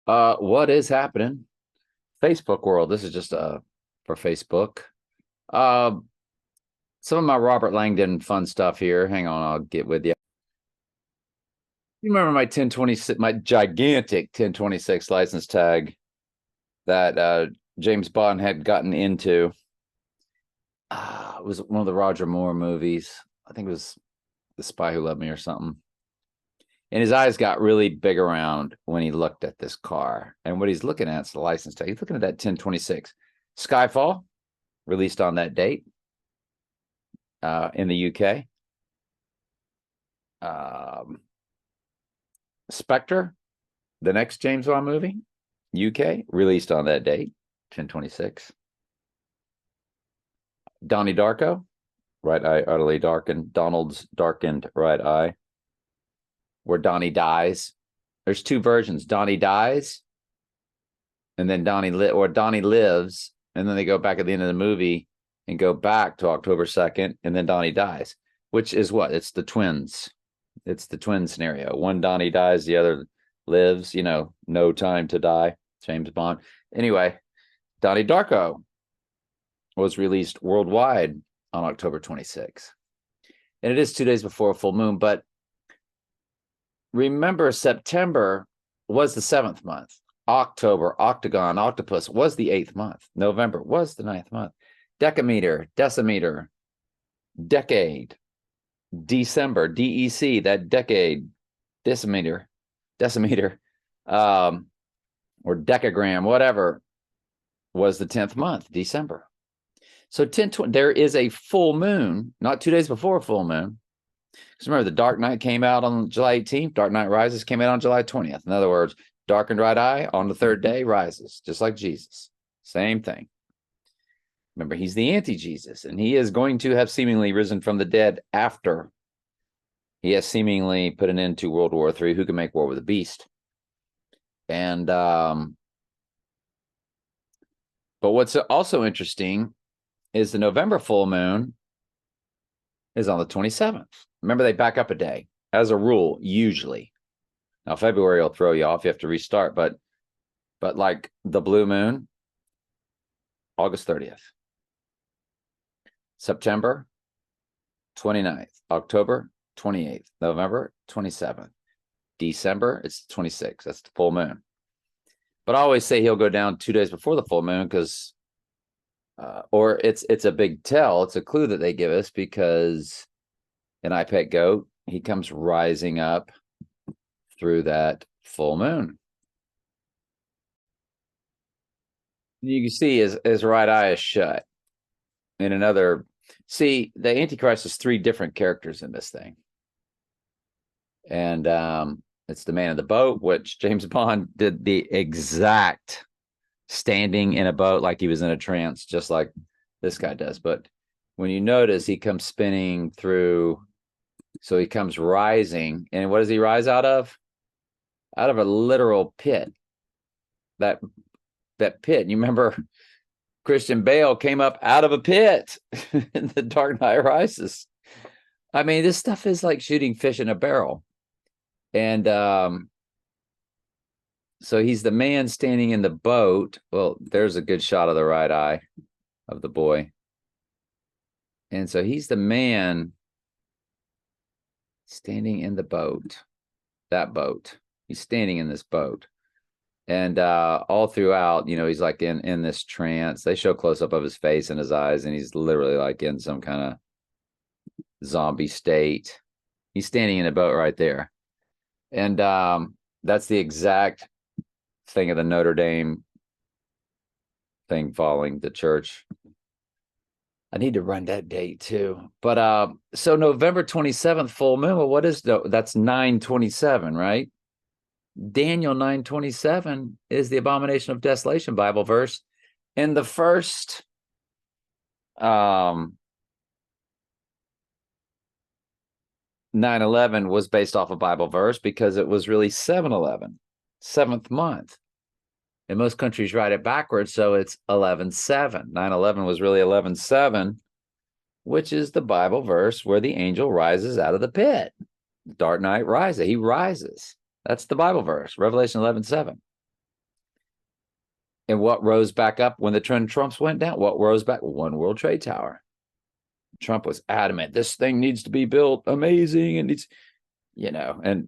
What is happening? Facebook world. This is just for Facebook. Uh, some of my Robert Langdon fun stuff here. Hang on, I'll get with you. You remember my 1026, my gigantic 1026 license tag that James Bond had gotten into? It was one of the Roger Moore movies. I think it was The Spy Who Loved Me or something. And his eyes got really big around when he looked at this car. And what he's looking at is the license tag. He's looking at that 1026. Skyfall, released on that date in the UK. Spectre, the next James Bond movie, UK, released on that date, 1026. Donnie Darko, right eye utterly darkened. Donald's darkened right eye, where Donnie dies. There's two versions. Donnie dies, and then Donnie lives, and then they go back at the end of the movie and go back to October 2nd, and then Donnie dies, which is what? It's the twins. It's the twin scenario. One Donnie dies, the other lives, No Time to Die, James Bond. Anyway, Donnie Darko was released worldwide on October 26th. And it is 2 days before a full moon, but remember, September was the 7th month. October, octagon, octopus was the 8th month. November was the 9th month. Decameter, decimeter, decade, December, DEC, that decade, decimeter, or decagram, whatever, was the 10th month, December. So 1020, there is a full moon, not 2 days before a full moon. Because remember, The Dark Knight came out on July 18th. Dark Knight Rises came out on July 20th. In other words, darkened right eye on the third day rises, just like Jesus. Same thing. Remember, he's the anti-Jesus, and he is going to have seemingly risen from the dead after he has seemingly put an end to World War III. Who can make war with the beast? And but what's also interesting is the November full moon is on the 27th. Remember, they back up a day as a rule, usually. Now, February will throw you off. You have to restart, but like the blue moon, August 30th. September 29th, October 28th, November 27th, December, it's 26th. That's the full moon. But I always say he'll go down 2 days before the full moon because, or it's a big tell. It's a clue that they give us because in I Pet Goat, he comes rising up through that full moon. You can see his right eye is shut. In another, see, the Antichrist is 3 different characters in this thing. And it's the man in the boat, which James Bond did the exact standing in a boat like he was in a trance, just like this guy does. But when you notice, he comes spinning through, so he comes rising. And what does he rise out of? Out of a literal pit. That pit. You remember Christian Bale came up out of a pit in The Dark Knight Rises. I mean, this stuff is like shooting fish in a barrel. And so he's the man standing in the boat. Well, there's a good shot of the right eye of the boy. And so he's the man standing in the boat, that boat. He's standing in this boat. And all throughout, he's like in this trance. They show close up of his face and his eyes, and he's literally like in some kind of zombie state. He's standing in a boat right there. And that's the exact thing of the Notre Dame thing falling the church. I need to run that date too. But so November 27th, full moon. Well, what is that's 9/27, right? Daniel 9:27 is the abomination of desolation Bible verse. And the first 9/11 was based off a Bible verse because it was really 7/11, 7th month. And most countries write it backwards, so it's 11/7. 9/11 was really 11/7, which is the Bible verse where the angel rises out of the pit. Dark Knight rises. He rises. That's the Bible verse, Revelation 11:7. And what rose back up when the Trumps went down? What rose back? One World Trade Tower. Trump was adamant, this thing needs to be built, amazing, and it's, and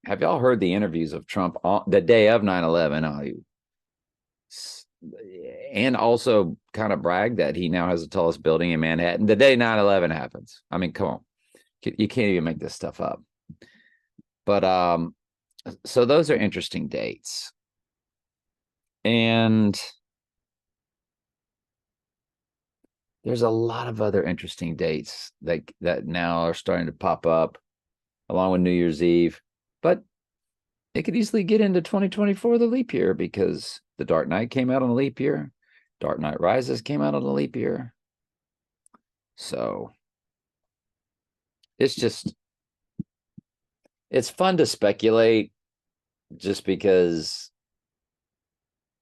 have y'all heard the interviews of Trump on the day of 9/11? And also kind of bragged that he now has the tallest building in Manhattan the day 9/11 happens. I mean, come on, you can't even make this stuff up. But so those are interesting dates. And there's a lot of other interesting dates that now are starting to pop up along with New Year's Eve. But it could easily get into 2024, the leap year, because The Dark Knight came out on a leap year. Dark Knight Rises came out on a leap year. So it's fun to speculate just because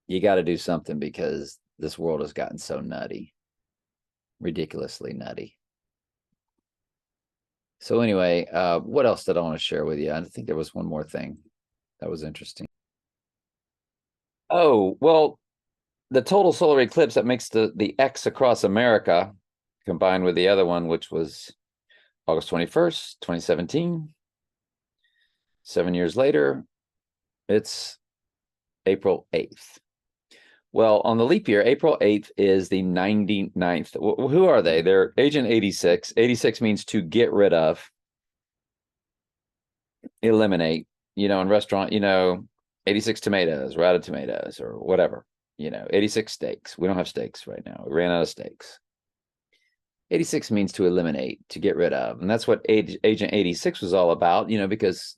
you got to do something, because this world has gotten so nutty, ridiculously nutty. So anyway, what else did I want to share with you? I think there was one more thing that was interesting. Oh, well, the total solar eclipse that makes the X across America, combined with the other one, which was August 21st, 2017. 7 years later, it's April 8th. Well, on the leap year, April 8th is the 99th. Who are they? They're Agent 86. 86 means to get rid of, eliminate, in restaurant, 86 tomatoes, we're out of tomatoes, or whatever, 86 steaks. We don't have steaks right now. We ran out of steaks. 86 means to eliminate, to get rid of. And that's what Agent 86 was all about, because,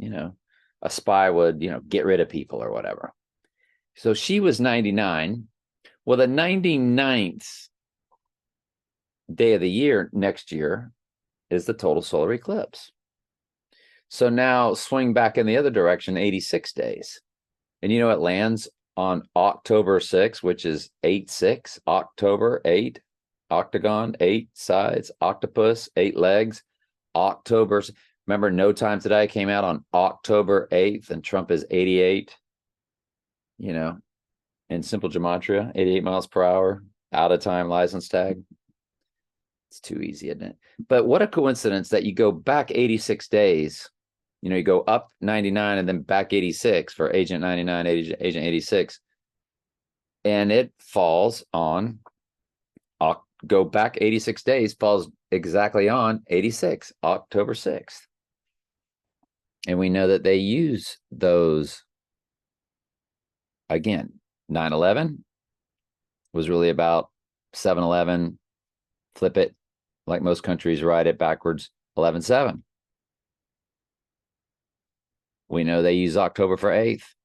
a spy would, get rid of people or whatever. So she was 99. Well, the 99th day of the year next year is the total solar eclipse. So now swing back in the other direction, 86 days. And it lands on October 6th, which is 8/6, October 8, octagon, 8 sides, octopus, 8 legs, October. Remember, No Time Today came out on October 8th, and Trump is 88, in simple gematria, 88 miles per hour, out of time license tag. It's too easy, isn't it? But what a coincidence that you go back 86 days. You go up 99 and then back 86 for Agent 99, Agent 86. And it falls on, go back 86 days, falls exactly on 86, October 6th. And we know that they use those, again, 9/11 was really about 7/11, flip it, like most countries write it backwards, 11/7. We know they use October for 8th.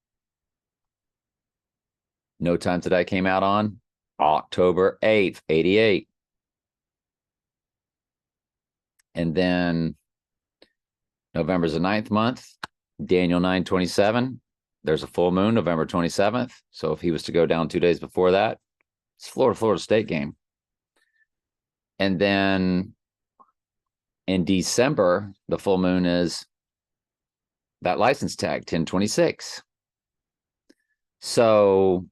No Time Today came out on October 8th, 88. And then November's the 9th month, Daniel 9/27. There's a full moon, November 27th. So if he was to go down 2 days before that, it's Florida State game. And then in December, the full moon is that license tag, 10/26. So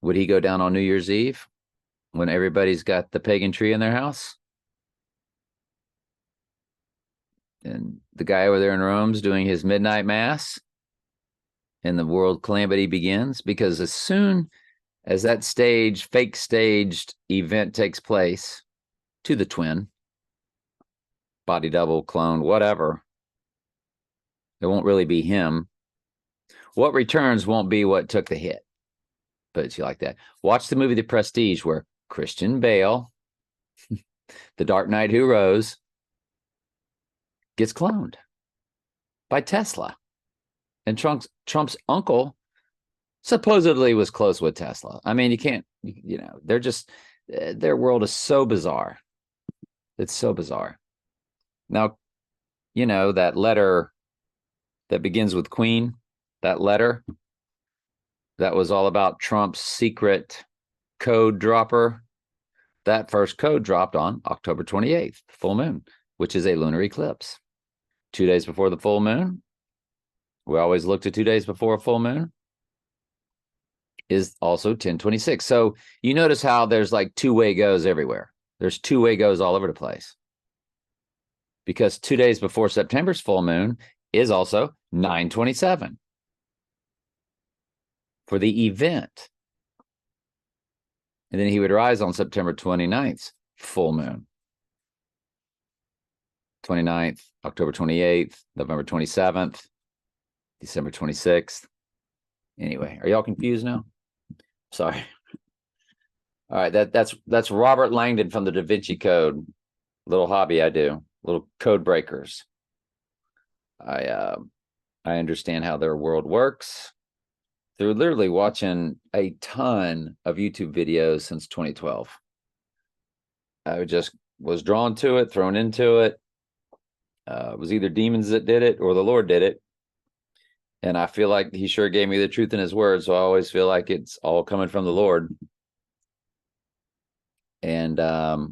would he go down on New Year's Eve when everybody's got the pagan tree in their house? And the guy over there in Rome's doing his midnight mass and the world calamity begins? Because as soon as that fake staged event takes place to the twin, body double, clone, whatever, it won't really be him. What returns won't be what took the hit. But it's like that. Watch the movie The Prestige, where Christian Bale, the Dark Knight who rose, gets cloned by Tesla. And Trump's uncle supposedly was close with Tesla. I mean, you can't, they're just, their world is so bizarre. It's so bizarre. Now, that letter that begins with Queen, that letter that was all about Trump's secret code dropper, that first code dropped on October 28th, full moon, which is a lunar eclipse. 2 days before the full moon. We always look to 2 days before a full moon. is also 1026. So you notice how there's like two-way goes everywhere. There's two-way goes all over the place. Because 2 days before September's full moon is also 927 for the event. And then he would rise on September 29th, full moon. 29th, October 28th, November 27th, December 26th. Anyway, are y'all confused now? Sorry. All right, that's Robert Langdon from the Da Vinci Code. Little hobby I do, little code breakers. I understand how their world works through literally watching a ton of YouTube videos since 2012. I just was drawn to it, thrown into it. It was either demons that did it or the Lord did it. And I feel like he sure gave me the truth in his word. So I always feel like it's all coming from the Lord. And I've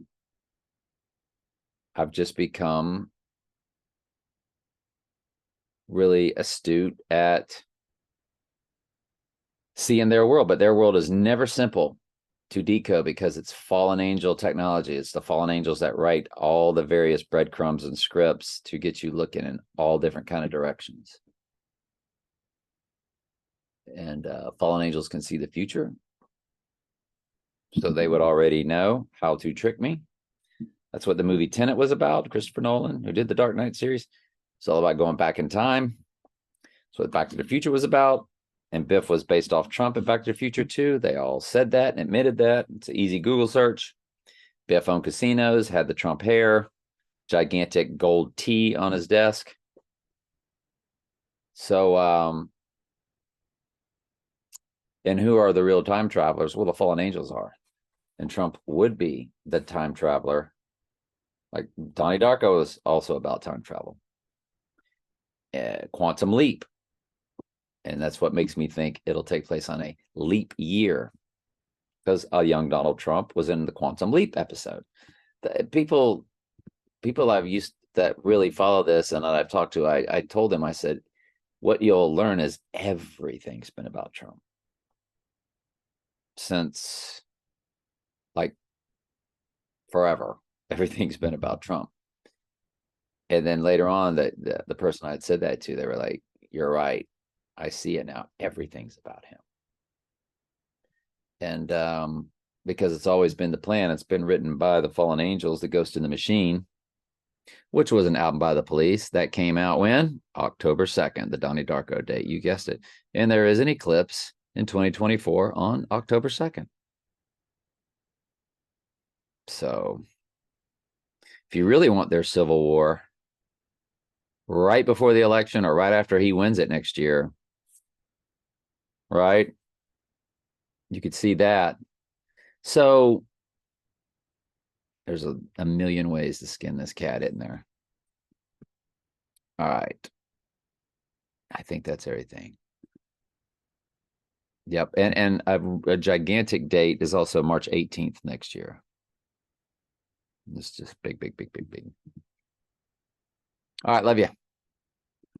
just become really astute at seeing their world. But their world is never simple to decode because it's fallen angel technology. It's the fallen angels that write all the various breadcrumbs and scripts to get you looking in all different kind of directions. And fallen angels can see the future. So they would already know how to trick me. That's what the movie Tenet was about. Christopher Nolan, who did the Dark Knight series. It's all about going back in time. That's what Back to the Future was about. And Biff was based off Trump in Back to the Future too. They all said that and admitted that. It's an easy Google search. Biff owned casinos, had the Trump hair, gigantic gold T on his desk. So, and who are the real time travelers? Well, the fallen angels are. And Trump would be the time traveler. Like Donnie Darko is also about time travel. Quantum leap. And that's what makes me think it'll take place on a leap year. Because a young Donald Trump was in the Quantum Leap episode. People I've used that really follow this and that I've talked to, I told them, I said, what you'll learn is everything's been about Trump. Since like forever, everything's been about Trump. And then later on, the person I had said that to, they were like, you're right. I see it now. Everything's about him. And because it's always been the plan, it's been written by the Fallen Angels, The Ghost in the Machine, which was an album by the Police that came out when? October 2nd, the Donnie Darko date. You guessed it. And there is an eclipse in 2024 on October 2nd. So if you really want their civil war right before the election or right after he wins it next year, right? You could see that. So there's a million ways to skin this cat, isn't there? All right. I think that's everything. Yep. And a gigantic date is also March 18th next year. It's just big, big, big, big, big. All right. Love you.